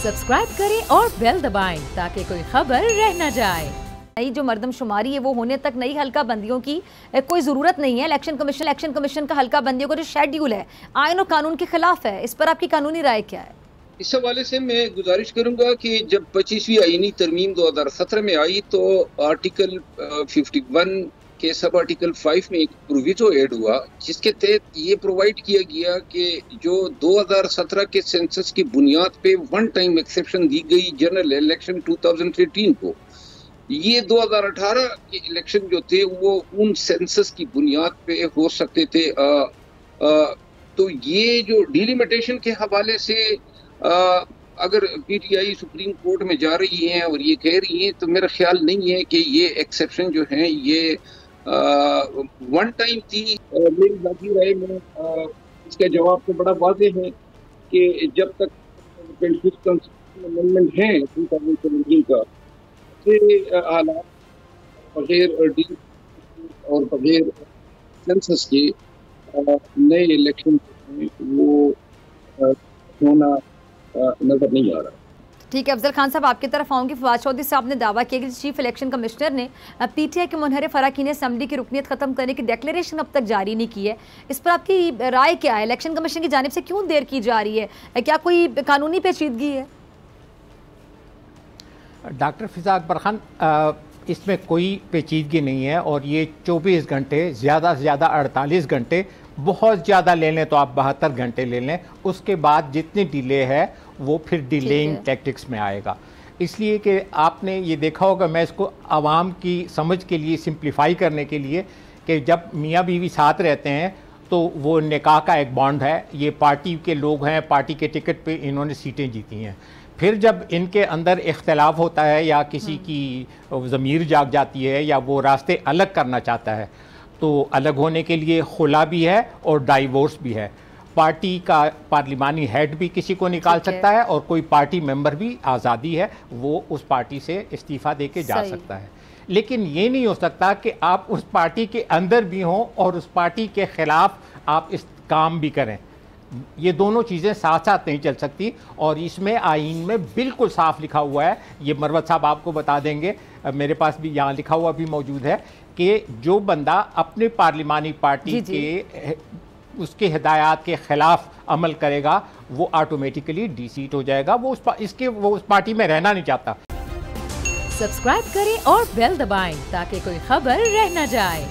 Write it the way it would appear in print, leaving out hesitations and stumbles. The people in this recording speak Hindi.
सब्सक्राइब करें और बेल दबाएं ताकि कोई खबर रह न जाए। नई जो मरदमशुमारी है वो होने तक नई हल्का बंदियों की कोई ज़रूरत नहीं है। इलेक्शन कमीशन का हल्का बंदियों का जो शेड्यूल है आईन और कानून के खिलाफ है। इस पर आपकी कानूनी राय क्या है? इस हवाले से मैं गुजारिश करूंगा कि जब 25वीं आईनी तरमीम 2017 में आई तो आर्टिकल 51 के सब आर्टिकल 5 में एक प्रोविजो ऐड हुआ जिसके तहत ये प्रोवाइड किया गया कि जो 2017 के सेंसस की बुनियाद पे वन टाइम एक्सेप्शन दी गई जनरल इलेक्शन 2013 को, ये 2018 के इलेक्शन जो थे वो उन सेंसस की बुनियाद पे हो सकते थे। तो ये जो डिलिमिटेशन के हवाले से अगर पीटीआई सुप्रीम कोर्ट में जा रही हैं और ये कह रही हैं तो मेरा ख्याल नहीं है कि ये एक्सेप्शन जो है ये वन टाइम थी। मेरी बाकी राय में इसका जवाब तो बड़ा वाज़ेह है कि जब तक अमेंडमेंट है 2017 का हालात बगैर डील और बगैर सेंसस के नए इलेक्शन वो होना नजर नहीं आ रहा। ठीक है, अफजल खान साहब आपकी तरफ आऊँगी। फवाद चौधरी साहब ने दावा किया कि चीफ इलेक्शन कमिश्नर ने पीटीआई के मुनहरिफ अरकान असेंबली की रुकनीत ख़त्म करने की डिक्लेरेशन अब तक जारी नहीं की है। इस पर आपकी राय क्या है? इलेक्शन कमीशन की जानिब से क्यों देर की जा रही है? क्या कोई कानूनी पेचीदगी है? डॉक्टर फिजा अकबर खान, इसमें कोई पेचीदगी नहीं है और ये 24 घंटे, ज़्यादा से ज़्यादा 48 घंटे, बहुत ज़्यादा ले लें तो आप 72 घंटे ले लें, उसके बाद जितनी डिले है वो फिर डिलेइंग टैक्टिक्स में आएगा। इसलिए कि आपने ये देखा होगा, मैं इसको आवाम की समझ के लिए सिंप्लीफाई करने के लिए, कि जब मियाँ बीवी साथ रहते हैं तो वो निकाह का एक बॉन्ड है, ये पार्टी के लोग हैं, पार्टी के टिकट पे इन्होंने सीटें जीती हैं। फिर जब इनके अंदर इख्तलाफ होता है या किसी की ज़मीर जाग जाती है या वो रास्ते अलग करना चाहता है तो अलग होने के लिए खुला भी है और डाइवोर्स भी है। पार्टी का पार्लिमानी हेड भी किसी को निकाल सकता है और कोई पार्टी मेंबर भी, आज़ादी है, वो उस पार्टी से इस्तीफ़ा दे के जा सकता है। लेकिन ये नहीं हो सकता कि आप उस पार्टी के अंदर भी हों और उस पार्टी के ख़िलाफ़ आप इस काम भी करें। ये दोनों चीज़ें साथ साथ नहीं चल सकती और इसमें आईन में बिल्कुल साफ लिखा हुआ है। ये मरवत साहब आपको बता देंगे, मेरे पास भी यहाँ लिखा हुआ भी मौजूद है कि जो बंदा अपने पार्लिमानी पार्टी के उसके हिदायत के ख़िलाफ़ अमल करेगा वो ऑटोमेटिकली डिसीट हो जाएगा, वो उस पार्टी में रहना नहीं चाहता। सब्सक्राइब करें और बेल दबाएं ताकि कोई खबर रह न जाए।